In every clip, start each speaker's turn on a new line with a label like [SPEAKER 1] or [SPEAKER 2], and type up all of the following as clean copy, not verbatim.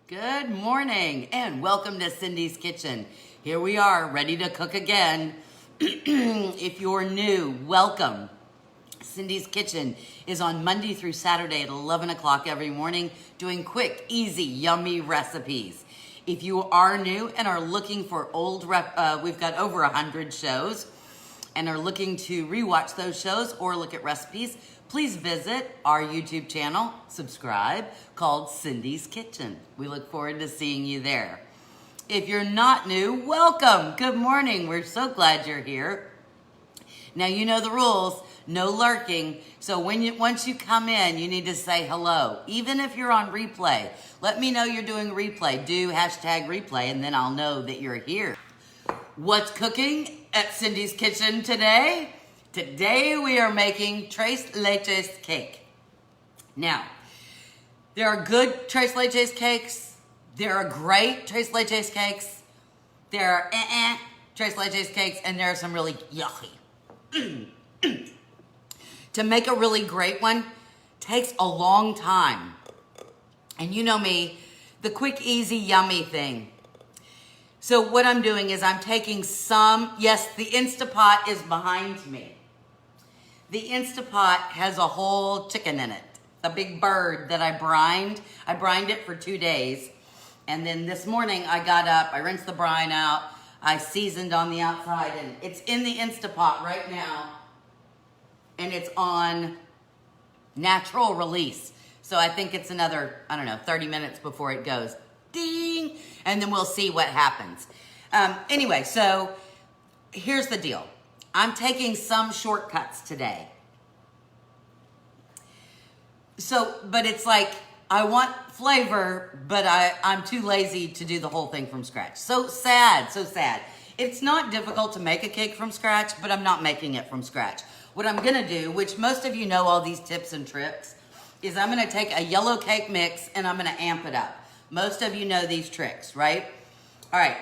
[SPEAKER 1] Good morning and welcome to Cindy's Kitchen. Here we are, ready to cook again. If you're new, welcome. Cindy's Kitchen is on Monday through Saturday at 11 o'clock every morning, doing quick, easy, yummy recipes. If you are new and are looking for we've got over 100 shows and are looking to rewatch those shows or look at recipes, please visit our YouTube channel, subscribe, called Cindy's Kitchen. We look forward to seeing you there. If you're not new, welcome. Good morning. We're so glad you're here. Now you know the rules, no lurking. So once you come in, you need to say hello. Even if you're on replay, let me know you're doing replay. Do #replay and then I'll know that you're here. What's cooking at Cindy's Kitchen today? Today we are making tres leches cake. Now, there are good tres leches cakes. There are great tres leches cakes. There are tres leches cakes, and there are some really yucky. To make a really great one takes a long time. And you know me, the quick, easy, yummy thing. So what I'm doing is I'm taking yes, the Instapot is behind me. The Instapot has a whole chicken in it, a big bird that I brined. I brined it for 2 days. And then this morning I got up, I rinsed the brine out, I seasoned on the outside, and it's in the Instapot right now. And it's on natural release. So I think it's another, 30 minutes before it goes ding, and then we'll see what happens. Anyway, so here's the deal. I'm taking some shortcuts today. But it's like, I want flavor, but I'm too lazy to do the whole thing from scratch. So sad, so sad. It's not difficult to make a cake from scratch, but I'm not making it from scratch. What I'm gonna do, which most of you know all these tips and tricks, is I'm gonna take a yellow cake mix and I'm gonna amp it up. Most of you know these tricks, right? All right,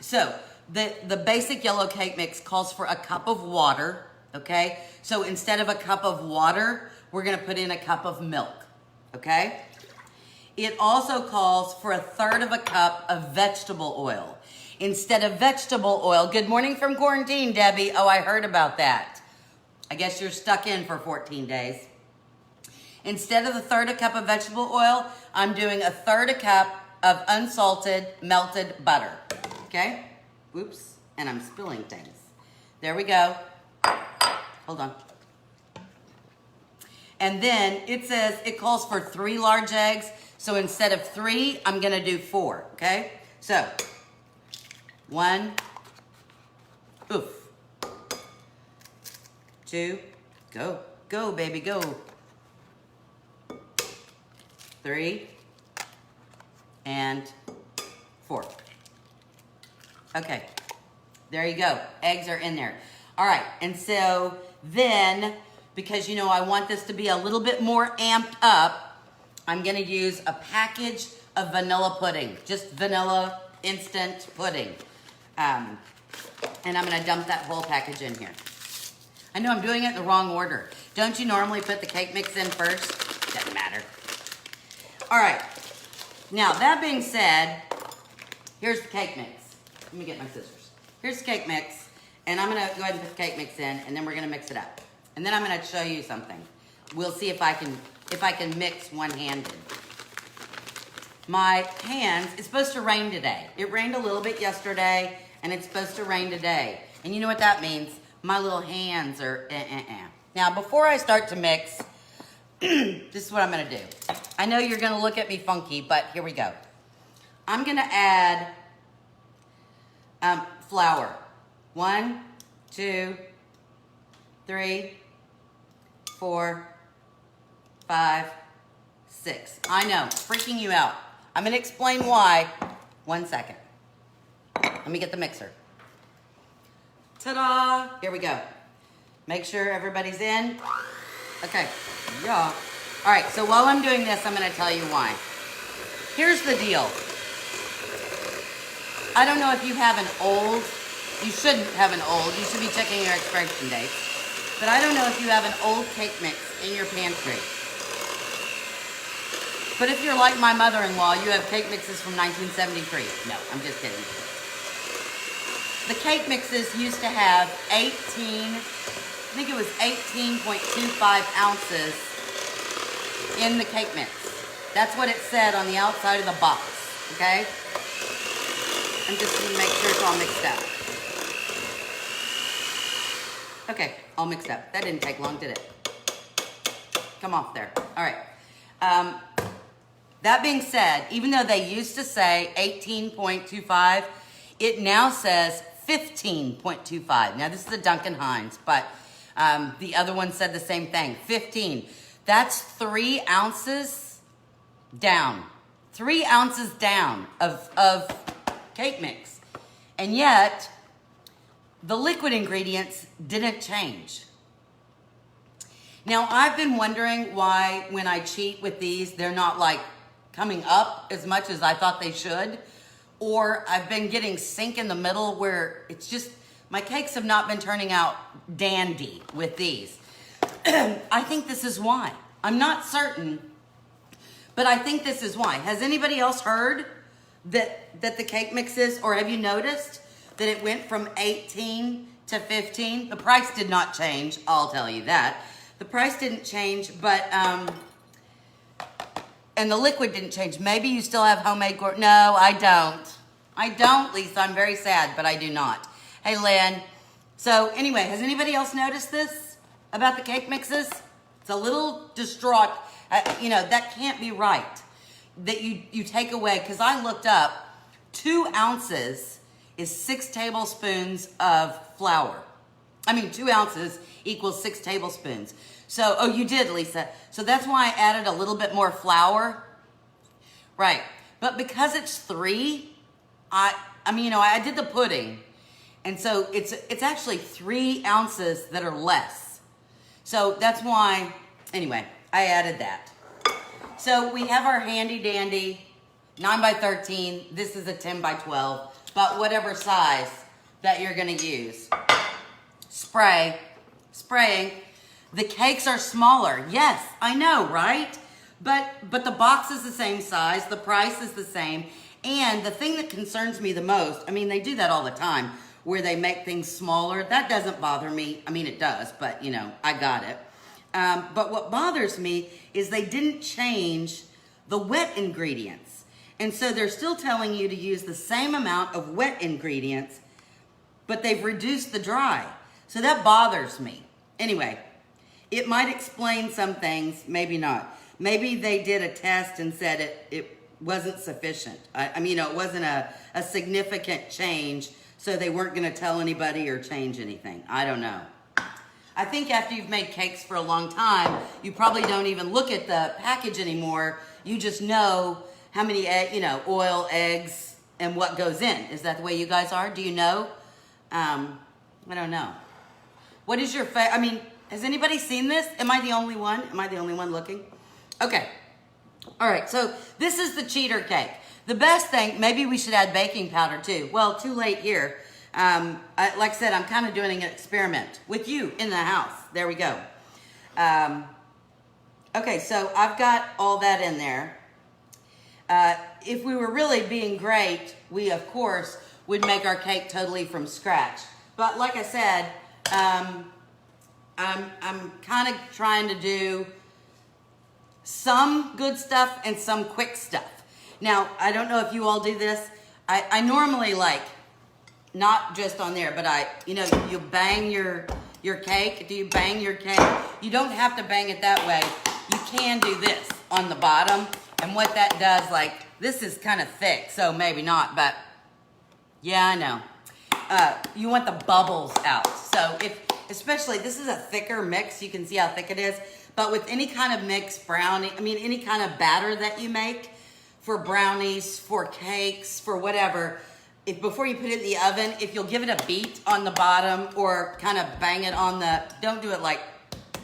[SPEAKER 1] so the basic yellow cake mix calls for a cup of water, okay? So instead of a cup of water, we're gonna put in a cup of milk, okay? It also calls for 1/3 cup of vegetable oil. Instead of vegetable oil, good morning from quarantine, Debbie. Oh, I heard about that. I guess you're stuck in for 14 days. Instead of the 1/3 cup of vegetable oil, I'm doing 1/3 cup of unsalted melted butter, okay? Whoops, and I'm spilling things. There we go. Hold on. And then it calls for 3 large eggs. So instead of 3, I'm gonna do 4, okay? So, 1, 2, go baby, go. 3, and 4. Okay, there you go. Eggs are in there. All right, and so then, because I want this to be a little bit more amped up, I'm gonna use a package of vanilla pudding, just vanilla instant pudding. And I'm gonna dump that whole package in here. I know I'm doing it in the wrong order. Don't you normally put the cake mix in first? Doesn't matter. All right, now that being said, here's the cake mix. Let me get my scissors. Here's the cake mix, and I'm gonna go ahead and put the cake mix in, and then we're gonna mix it up. And then I'm gonna show you something. We'll see if I can mix one-handed. My hands, it's supposed to rain today. It rained a little bit yesterday, and it's supposed to rain today. And you know what that means? My little hands are Now, before I start to mix, this is what I'm gonna do. I know you're gonna look at me funky, but here we go. I'm gonna add flour. 1, 2, 3, 4, 5, 6. I know, freaking you out. I'm gonna explain why. 1 second. Let me get the mixer. Ta-da! Here we go. Make sure everybody's in. Okay, yeah. All right, so while I'm doing this, I'm gonna tell you why. Here's the deal. I don't know if you have an old, you shouldn't have an old, you should be checking your expiration dates. But I don't know if you have an old cake mix in your pantry. But if you're like my mother-in-law, you have cake mixes from 1973. No, I'm just kidding. The cake mixes used to have 18.25 ounces in the cake mix. That's what it said on the outside of the box, okay? I'm just gonna make sure it's all mixed up. Okay, all mixed up. That didn't take long, did it? Come off there. All right. That being said, even though they used to say 18.25, it now says 15.25. Now, this is a Duncan Hines, but the other one said the same thing, 15. That's 3 ounces down. 3 ounces down of cake mix. And yet, the liquid ingredients didn't change. Now, I've been wondering why when I cheat with these, they're not like coming up as much as I thought they should. Or I've been getting sink in the middle where it's just, my cakes have not been turning out dandy with these. I think this is why. I'm not certain, but I think this is why. Has anybody else heard that the cake mixes, or have you noticed that it went from 18 to 15? The price did not change, I'll tell you that. The price didn't change, but, and the liquid didn't change. Maybe you still have homemade No, I don't. I don't, Lisa. I'm very sad, but I do not. Hey, Lynn. So anyway, has anybody else noticed this about the cake mixes? It's a little distraught. You know, that can't be right. That you take away, because I looked up, 2 ounces is 6 tablespoons of flour. 2 ounces equals 6 tablespoons. So, oh, you did, Lisa. So that's why I added a little bit more flour. Right. But because it's 3, I did the pudding. And so it's actually 3 ounces that are less. So that's why, anyway, I added that. So we have our handy dandy 9 by 13. This is a 10 by 12, but whatever size that you're gonna use. Spraying. The cakes are smaller. Yes, I know, right? But the box is the same size, the price is the same, and the thing that concerns me the most, they do that all the time, where they make things smaller. That doesn't bother me. It does, but I got it. But what bothers me is they didn't change the wet ingredients. And so they're still telling you to use the same amount of wet ingredients, but they've reduced the dry. So that bothers me. Anyway, it might explain some things, maybe not. Maybe they did a test and said it wasn't sufficient. It wasn't a significant change, so they weren't going to tell anybody or change anything. I don't know. I think after you've made cakes for a long time, you probably don't even look at the package anymore. You just know how many, oil, eggs, and what goes in. Is that the way you guys are? Do you know? I don't know. What is your favorite? Has anybody seen this? Am I the only one? Am I the only one looking? Okay. All right, so this is the cheater cake. The best thing, maybe we should add baking powder too. Well, too late here. Like I said, I'm kind of doing an experiment with you in the house. There we go. Okay, so I've got all that in there. If we were really being great, we, of course, would make our cake totally from scratch. But like I said, I'm kind of trying to do some good stuff and some quick stuff. Now, I don't know if you all do this. I normally not just on there, but you bang your cake. Do you bang your cake? You don't have to bang it that way. You can do this on the bottom. And what that does, this is kind of thick, so maybe not, but yeah, I know. You want the bubbles out. So especially, this is a thicker mix. You can see how thick it is. But with any kind of mix, brownie, any kind of batter that you make for brownies, for cakes, for whatever, before you put it in the oven, if you'll give it a beat on the bottom or kind of bang it on don't do it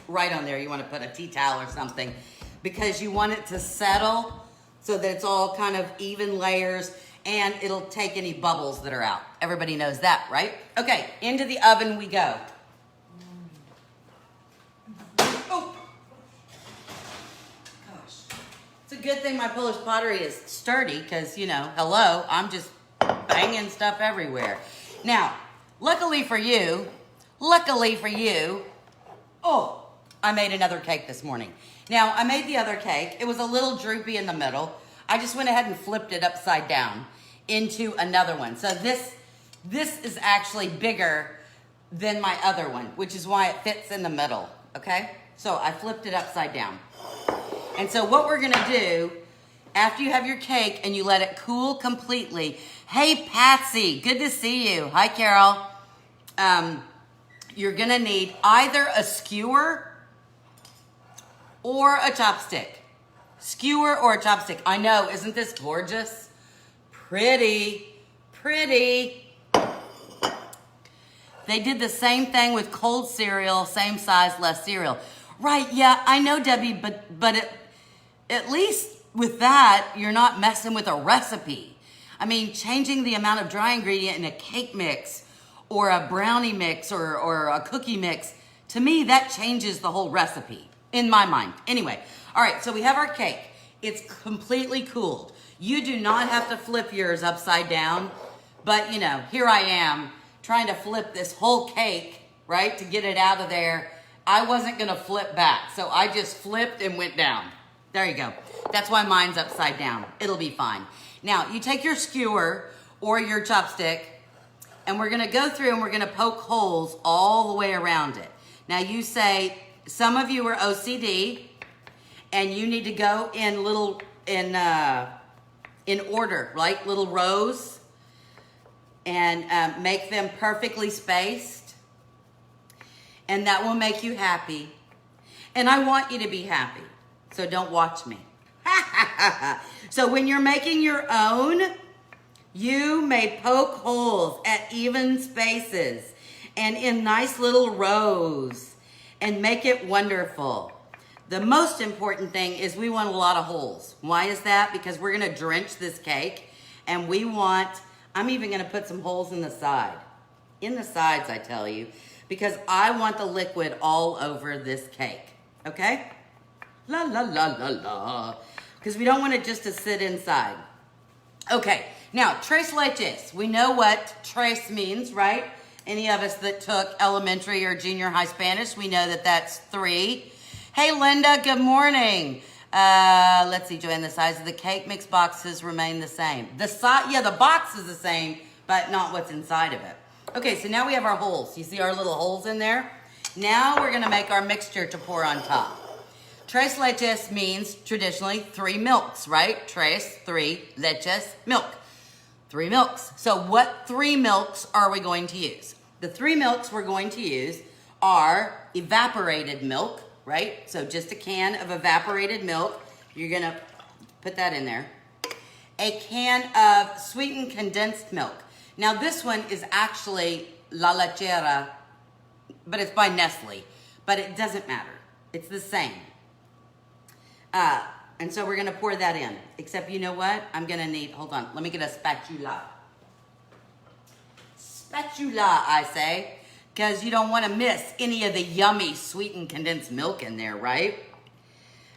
[SPEAKER 1] right on there. You want to put a tea towel or something because you want it to settle so that it's all kind of even layers and it'll take any bubbles that are out. Everybody knows that, right? Okay, into the oven we go. Oh. Gosh. It's a good thing my Polish pottery is sturdy because, you know, hello, I'm just banging stuff everywhere. Now, luckily for you, oh, I made another cake this morning. Now, I made the other cake. It was a little droopy in the middle. I just went ahead and flipped it upside down into another one. So this is actually bigger than my other one, which is why it fits in the middle, okay? So I flipped it upside down. And so what we're gonna do, after you have your cake and you let it cool completely, hey Patsy, good to see you. Hi Carol. You're gonna need either a skewer or a chopstick. Skewer or a chopstick. I know, isn't this gorgeous? Pretty, pretty. They did the same thing with cold cereal, same size, less cereal. Right, yeah, I know, Debbie, but at least with that, you're not messing with a recipe. I mean, changing the amount of dry ingredient in a cake mix or a brownie mix or a cookie mix, to me, that changes the whole recipe, in my mind. Anyway, all right, so we have our cake. It's completely cooled. You do not have to flip yours upside down, but you know, here I am trying to flip this whole cake, right, to get it out of there. I wasn't gonna flip back, so I just flipped and went down. There you go. That's why mine's upside down. It'll be fine. Now, you take your skewer or your chopstick, and we're gonna go through and we're gonna poke holes all the way around it. Now, you say, some of you are OCD, and you need to go in in order, like little rows, and make them perfectly spaced. And that will make you happy. And I want you to be happy. So don't watch me. So when you're making your own, you may poke holes at even spaces and in nice little rows and make it wonderful. The most important thing is we want a lot of holes. Why is that? Because we're gonna drench this cake and we want, I'm even gonna put some holes in the side. In the sides, I tell you. Because I want the liquid all over this cake, okay? La, la, la, la, la. Because we don't want it just to sit inside. Okay, now, tres leches. We know what tres means, right? Any of us that took elementary or junior high Spanish, we know that that's 3. Hey, Linda, good morning. Let's see, Joanne, the size of the cake mix boxes remain the same. Yeah, the box is the same, but not what's inside of it. Okay, so now we have our holes. You see our little holes in there? Now we're gonna make our mixture to pour on top. Tres leches means traditionally 3 milks, right? Tres, 3, leches, milk. 3 milks. So what 3 milks are we going to use? The 3 milks we're going to use are evaporated milk, right? So just a can of evaporated milk. You're gonna put that in there. A can of sweetened condensed milk. Now this one is actually La Lechera, but it's by Nestle, but it doesn't matter. It's the same. And so we're gonna pour that in, except you know what? I'm gonna need, hold on, let me get a spatula. Spatula, I say, because you don't wanna miss any of the yummy sweetened condensed milk in there, right?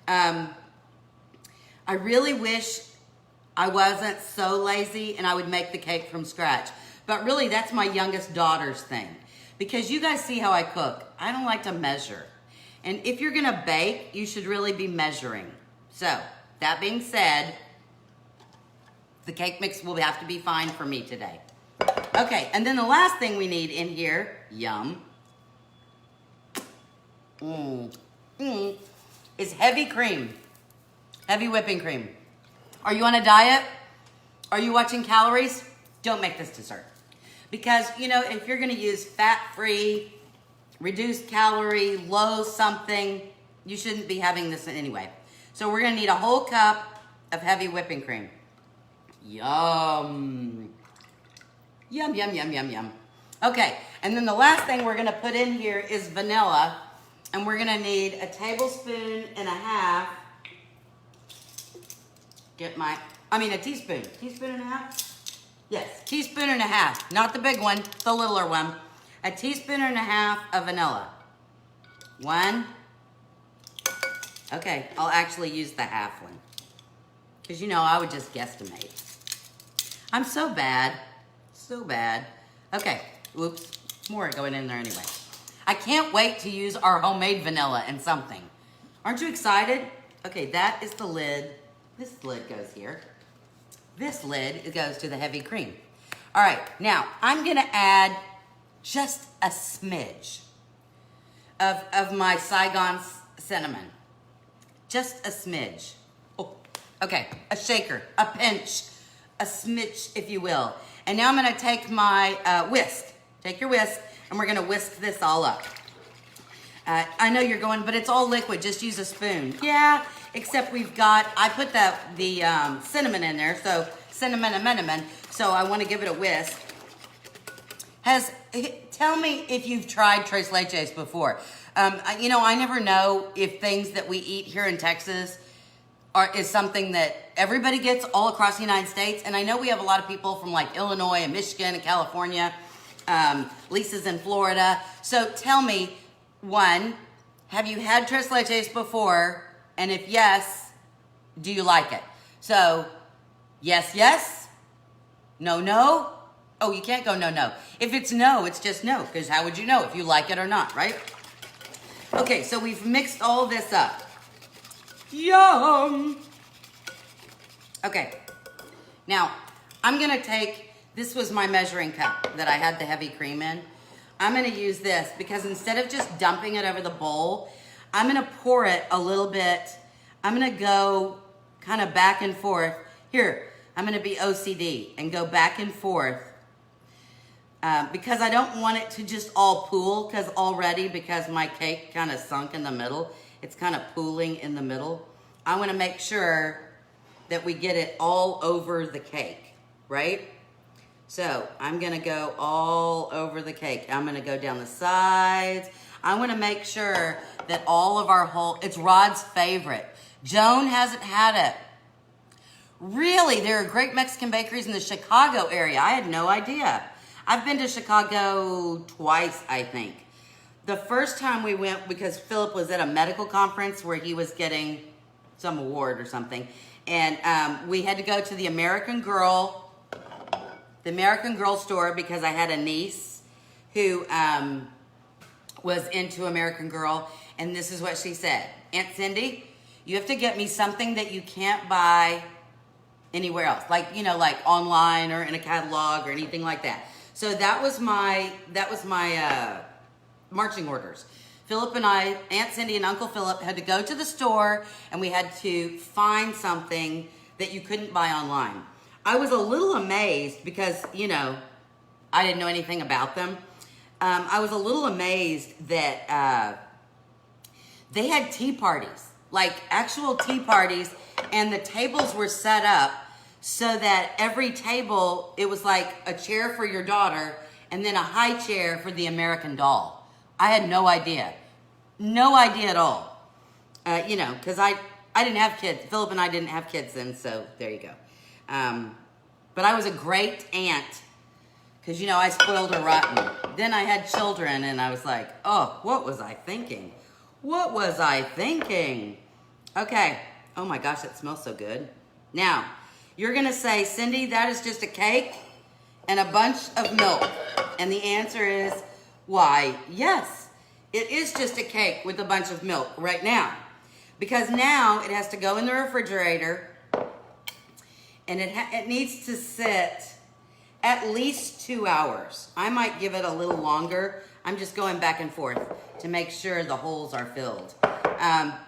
[SPEAKER 1] I really wish I wasn't so lazy and I would make the cake from scratch. But really, that's my youngest daughter's thing. Because you guys see how I cook. I don't like to measure. And if you're gonna bake, you should really be measuring. So, that being said, the cake mix will have to be fine for me today. Okay, and then the last thing we need in here, yum, is heavy cream. Heavy whipping cream. Are you on a diet? Are you watching calories? Don't make this dessert. Because, you know, if you're gonna use fat-free, reduced calorie, low something, you shouldn't be having this anyway. So we're gonna need a whole cup of heavy whipping cream. Yum. Yum, yum, yum, yum, yum. Okay, and then the last thing we're gonna put in here is vanilla. And we're gonna need a tablespoon and a half. A teaspoon. Teaspoon and a half? Yes, teaspoon and a half. Not the big one, the littler one. A teaspoon and a half of vanilla. 1. Okay, I'll actually use the half one. Because you know, I would just guesstimate. I'm so bad. So bad. Okay, whoops. More going in there anyway. I can't wait to use our homemade vanilla in something. Aren't you excited? Okay, that is the lid. This lid goes here. This lid goes to the heavy cream. All right, now I'm gonna add just a smidge of my Saigon cinnamon. Just a smidge. Oh, okay, a shaker, a pinch, a smidge, if you will. And now I'm gonna take my whisk. Take your whisk, and we're gonna whisk this all up. I know you're going, but it's all liquid, just use a spoon. Yeah, except I put the cinnamon in there, so cinnamon, so I wanna give it a whisk. Tell me if you've tried tres leches before. You know, I never know if things that we eat here in Texas is something that everybody gets all across the United States. And I know we have a lot of people from like Illinois and Michigan and California, Lisa's in Florida. So tell me, one, have you had tres leches before? And if yes, do you like it? So yes, yes, no, no. Oh, you can't go no, no. If it's no, it's just no, because how would you know if you like it or not, right? Okay, so we've mixed all this up. Yum! Okay, now I'm gonna take, this was my measuring cup that I had the heavy cream in. I'm gonna use this because instead of just dumping it over the bowl, I'm gonna pour it a little bit. I'm gonna go kind of back and forth. Here, I'm gonna be OCD and go back and forth because I don't want it to just all pool because my cake kind of sunk in the middle. It's kind of pooling in the middle. I wanna make sure that we get it all over the cake, right? So I'm gonna go all over the cake. I'm gonna go down the sides. I wanna make sure that all of our it's Rod's favorite. Joan hasn't had it. Really, there are great Mexican bakeries in the Chicago area. I had no idea. I've been to Chicago twice, I think. The first time we went, because Philip was at a medical conference where he was getting some award or something. And we had to go to the American Girl store because I had a niece who was into American Girl. And this is what she said. Aunt Cindy, you have to get me something that you can't buy anywhere else. Like, you know, like online or in a catalog or anything like that. So that was my marching orders. Philip and I, Aunt Cindy and Uncle Philip had to go to the store and we had to find something that you couldn't buy online. I was a little amazed because, you know, I didn't know anything about them. I was a little amazed that they had tea parties, like actual tea parties, and the tables were set up so that every table, it was like a chair for your daughter and then a high chair for the American doll. I had no idea. No idea at all. You know, because I didn't have kids. Philip and I didn't have kids then, so there you go. But I was a great aunt because, you know, I spoiled her rotten. Then I had children and I was like, oh, what was I thinking? What was I thinking? Okay. Oh my gosh, that smells so good. Now, you're going to say, Cindy, that is just a cake and a bunch of milk. And the answer is, why, yes, it is just a cake with a bunch of milk right now. Because now it has to go in the refrigerator and it needs to sit at least 2 hours. I might give it a little longer. I'm just going back and forth to make sure the holes are filled.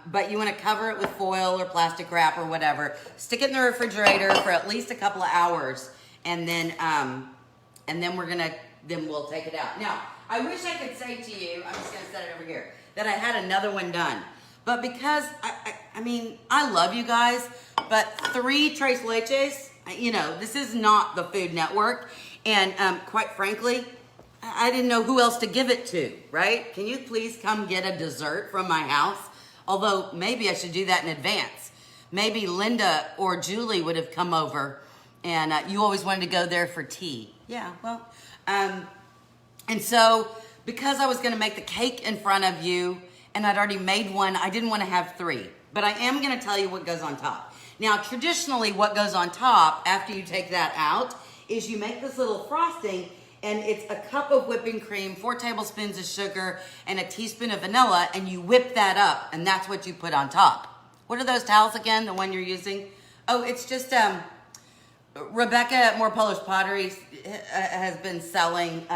[SPEAKER 1] But you want to cover it with foil or plastic wrap or whatever. Stick it in the refrigerator for at least a couple of hours, and then we'll take it out. Now, I wish I could say to you, I'm just gonna set it over here, that I had another one done. But because I mean, I love you guys, but 3 tres leches, you know, this is not the Food Network, and quite frankly, I didn't know who else to give it to, right? Can you please come get a dessert from my house? Although maybe I should do that in advance. Maybe Linda or Julie would have come over, and you always wanted to go there for tea. Yeah, well, and so because I was gonna make the cake in front of you and I'd already made one, I didn't wanna have 3, but I am gonna tell you what goes on top. Now, traditionally, what goes on top after you take that out is you make this little frosting, and it's a cup of whipping cream, 4 tablespoons of sugar, and a teaspoon of vanilla, and you whip that up, and that's what you put on top. What are those towels again, the one you're using? Oh, it's just, Rebecca at More Polish Pottery has been selling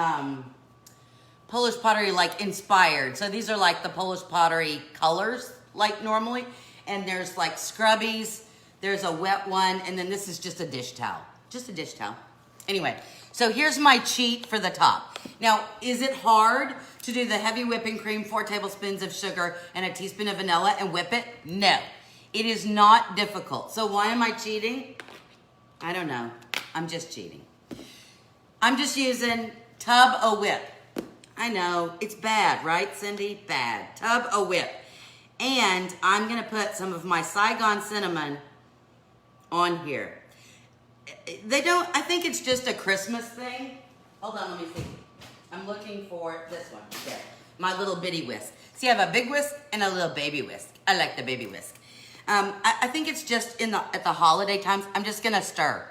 [SPEAKER 1] Polish pottery like inspired. So these are like the Polish pottery colors like normally. And there's like scrubbies, there's a wet one, and then this is just a dish towel. Just a dish towel. Anyway, so here's my cheat for the top. Now, is it hard to do the heavy whipping cream, 4 tablespoons of sugar, and a teaspoon of vanilla and whip it? No, it is not difficult. So why am I cheating? I don't know. I'm just cheating. I'm just using tub o' whip. I know, it's bad, right, Cindy? Bad. Tub o' whip. And I'm gonna put some of my Saigon cinnamon on here. I think it's just a Christmas thing. Hold on, let me see. I'm looking for this one, there. My little bitty whisk. See, I have a big whisk and a little baby whisk. I like the baby whisk. I think it's just at the holiday times, I'm just gonna stir.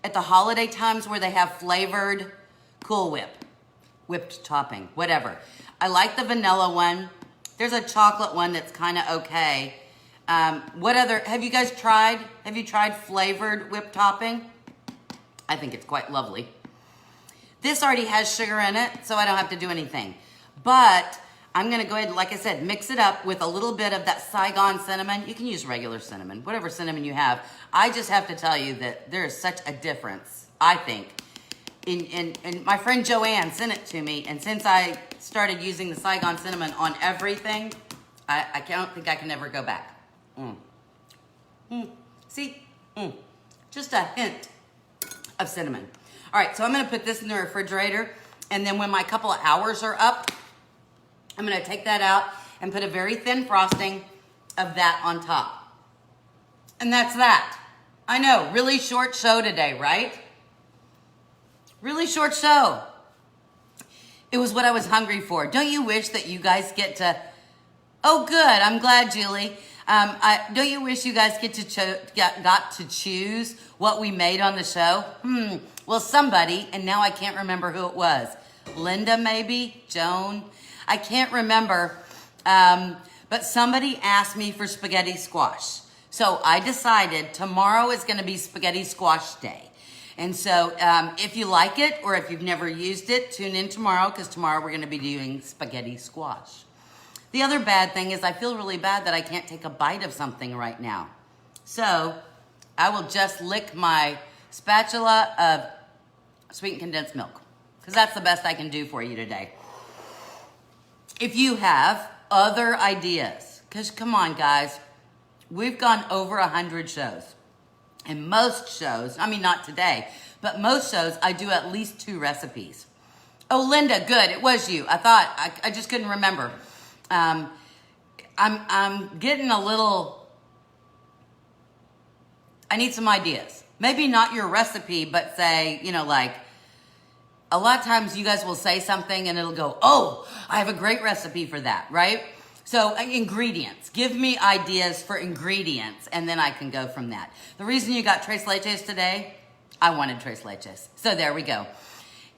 [SPEAKER 1] At the holiday times where they have flavored Cool Whip, whipped topping, whatever. I like the vanilla one. There's a chocolate one that's kind of okay. What other, have you guys tried? Have you tried flavored whipped topping? I think it's quite lovely. This already has sugar in it, so I don't have to do anything. But I'm gonna go ahead, like I said, mix it up with a little bit of that Saigon cinnamon. You can use regular cinnamon, whatever cinnamon you have. I just have to tell you that there is such a difference, I think. And my friend Joanne sent it to me, and since I started using the Saigon cinnamon on everything, I don't think I can ever go back. See? Just a hint of cinnamon. All right, so I'm gonna put this in the refrigerator, and then when my couple of hours are up, I'm gonna take that out and put a very thin frosting of that on top. And that's that. I know, really short show today, right? Really short show. It was what I was hungry for. Don't you wish that you guys get to, oh good, I'm glad, Julie. Don't you wish you guys got to choose what we made on the show? Well, somebody, and now I can't remember who it was. Linda maybe? Joan? I can't remember, but somebody asked me for spaghetti squash. So I decided tomorrow is gonna be spaghetti squash day. And so if you like it, or if you've never used it, tune in tomorrow, because tomorrow we're gonna be doing spaghetti squash. The other bad thing is I feel really bad that I can't take a bite of something right now. So I will just lick my spatula of sweetened condensed milk, because that's the best I can do for you today. If you have other ideas, because come on guys, we've gone over 100 shows. And most shows, I mean not today, but most shows I do at least 2 recipes. Oh, Linda, good, it was you. I thought, I just couldn't remember. I'm getting a little, I need some ideas. Maybe not your recipe, but say, you know, like, a lot of times you guys will say something and it'll go, oh, I have a great recipe for that, right? So ingredients, give me ideas for ingredients, and then I can go from that. The reason you got tres leches today, I wanted tres leches. So there we go.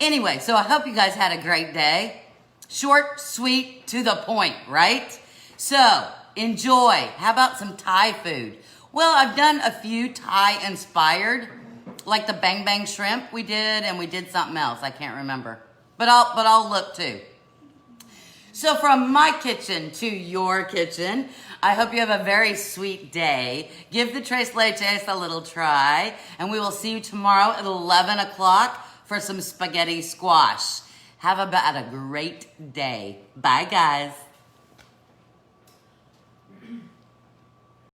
[SPEAKER 1] Anyway, so I hope you guys had a great day. Short, sweet, to the point, right? So enjoy. How about some Thai food? Well, I've done a few Thai inspired, like the bang bang shrimp we did, and we did something else. I can't remember, but I'll look too. So from my kitchen to your kitchen, I hope you have a very sweet day. Give the tres leches a little try, and we will see you tomorrow at 11 o'clock for some spaghetti squash. Have about a great day. Bye, guys.